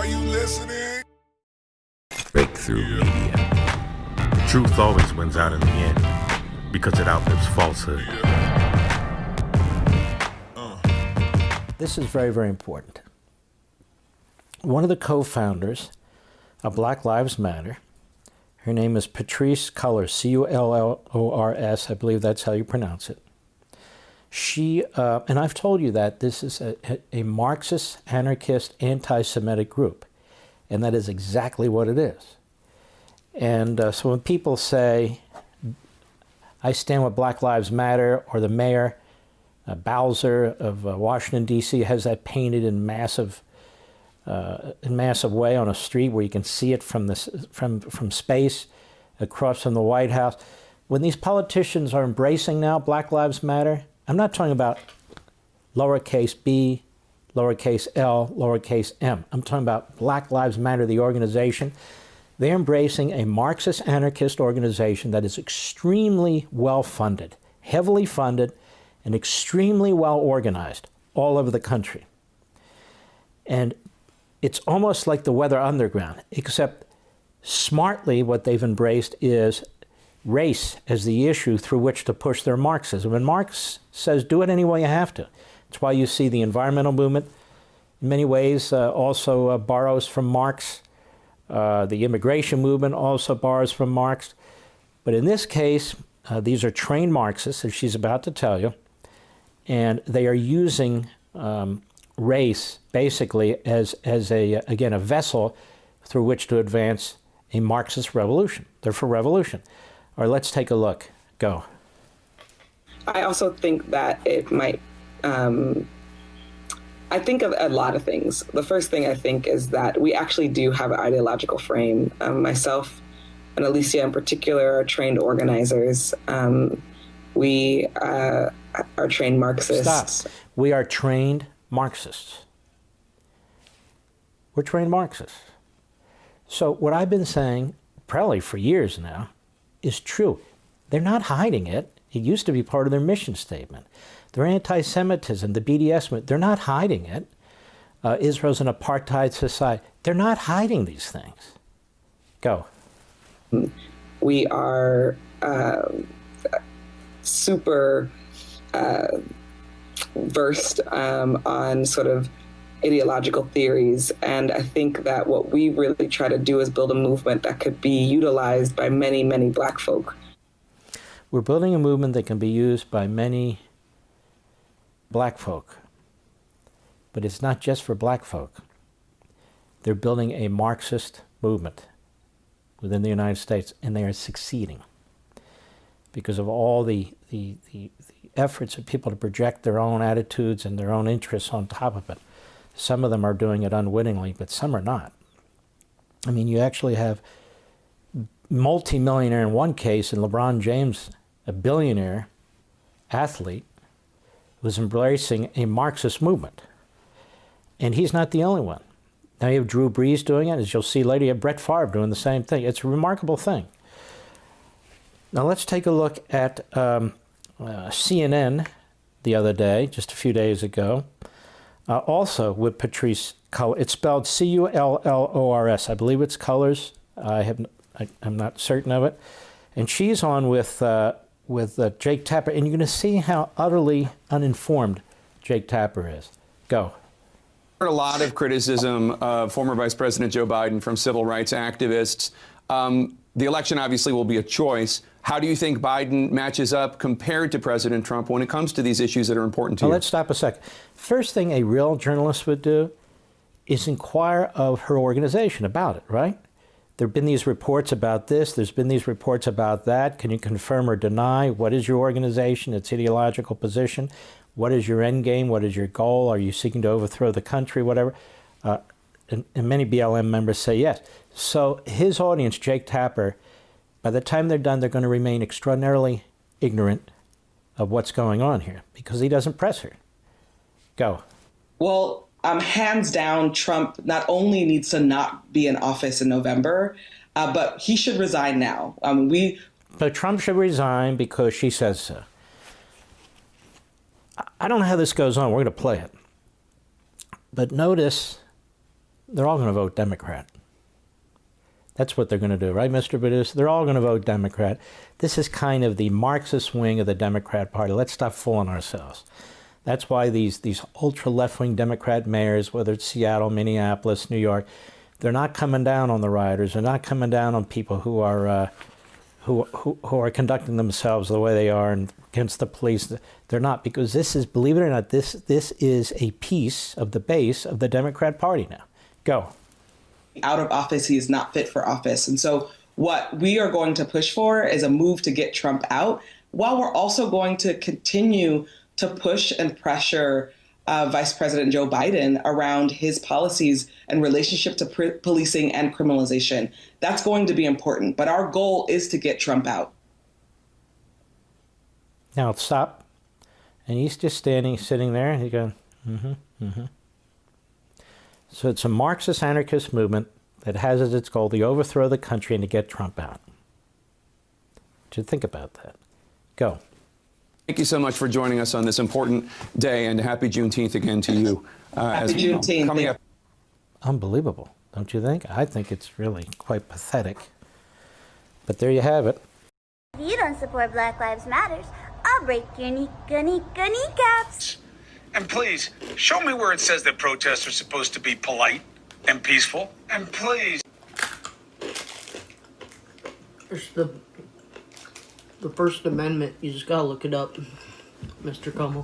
Are you listening? Breakthrough media. The truth always wins out in the end because it outlives falsehood. This is very, very important. One of the co-founders of Black Lives Matter, her name is Patrisse Cullors, C-U-L-L-O-R-S, I believe that's how you pronounce it. She, and I've told you that this is a Marxist, anarchist, anti-Semitic group, and that is exactly what it is. And so when people say, I stand with Black Lives Matter, or the mayor, Bowser of Washington, D.C. has that painted in massive way on a street where you can see it from space across from the White House. When these politicians are embracing now Black Lives Matter, I'm not talking about lowercase b, lowercase l, lowercase m. I'm talking about Black Lives Matter, the organization. They're embracing a Marxist anarchist organization that is extremely well funded, heavily funded, and extremely well organized all over the country. And it's almost like the Weather Underground, except smartly what they've embraced is race as the issue through which to push their Marxism. And Marx says, do it any way you have to. It's why you see the environmental movement, in many ways, also borrows from Marx. The immigration movement also borrows from Marx. But in this case, these are trained Marxists, as she's about to tell you, and they are using race basically as again, a vessel through which to advance a Marxist revolution. They're for revolution. All right, let's take a look. Go. I also think that it might, I think of a lot of things. The first thing I think is that we actually do have an ideological frame. Myself and Alicia in particular are trained organizers. We are trained Marxists. Stop. We are trained Marxists. We're trained Marxists. So what I've been saying, probably for years now, is true. They're not hiding it. It used to be part of their mission statement. Their anti-Semitism, the BDS movement, they're not hiding it. Israel's an apartheid society. They're not hiding these things. Go. We are super versed on sort of ideological theories. And I think that what we really try to do is build a movement that could be utilized by many, many Black folk. We're building a movement that can be used by many Black folk. But it's not just for Black folk. They're building a Marxist movement within the United States, and they are succeeding because of all the efforts of people to project their own attitudes and their own interests on top of it. Some of them are doing it unwittingly, but some are not. I mean, you actually have multi-millionaire in one case, and LeBron James, a billionaire athlete, was embracing a Marxist movement. And he's not the only one. Now you have Drew Brees doing it. As you'll see later, you have Brett Favre doing the same thing. It's a remarkable thing. Now let's take a look at CNN the other day, just a few days ago, also with Patrisse Cullors. It's spelled C-U-L-L-O-R-S. I believe it's Cullors. I'm not certain of it. And she's on with Jake Tapper, and you're going to see how utterly uninformed Jake Tapper is. Go. Heard a lot of criticism of former Vice President Joe Biden from civil rights activists. The election obviously will be a choice. How do you think Biden matches up compared to President Trump when it comes to these issues that are important to you? Let's stop a second. First thing a real journalist would do is inquire of her organization about it, right? There have been these reports about this. There's been these reports about that. Can you confirm or deny? What is your organization, its ideological position? What is your end game? What is your goal? Are you seeking to overthrow the country, whatever? And many BLM members say yes. So his audience, Jake Tapper, by the time they're done, they're going to remain extraordinarily ignorant of what's going on here because he doesn't press her. Go. Well, hands down, Trump not only needs to not be in office in November, but he should resign now. So Trump should resign because she says so. I don't know how this goes on. We're going to play it. But notice they're all going to vote Democrat. That's what they're going to do, right, Mr. Producer? They're all going to vote Democrat. This is kind of the Marxist wing of the Democrat Party. Let's stop fooling ourselves. That's why these ultra left-wing Democrat mayors, whether it's Seattle, Minneapolis, New York, they're not coming down on the rioters. They're not coming down on people who are conducting themselves the way they are and against the police. They're not, because this is, believe it or not, this is a piece of the base of the Democrat Party now. Go. Out of office, he is not fit for office. And so what we are going to push for is a move to get Trump out, while we're also going to continue to push and pressure Vice President Joe Biden around his policies and relationship to policing and criminalization. That's going to be important. But our goal is to get Trump out. Now stop. And he's just sitting there, and he's going, So it's a Marxist anarchist movement that has as its goal to overthrow the country and to get Trump out. What do you think about that? Go. Thank you so much for joining us on this important day, and happy Juneteenth again to you. Happy Juneteenth. Coming up. Unbelievable, don't you think? I think it's really quite pathetic. But there you have it. If you don't support Black Lives Matters, I'll break your kneecaps. And please, show me where it says that protests are supposed to be polite and peaceful. And please. There's the First Amendment. You just gotta look it up, Mr. Como.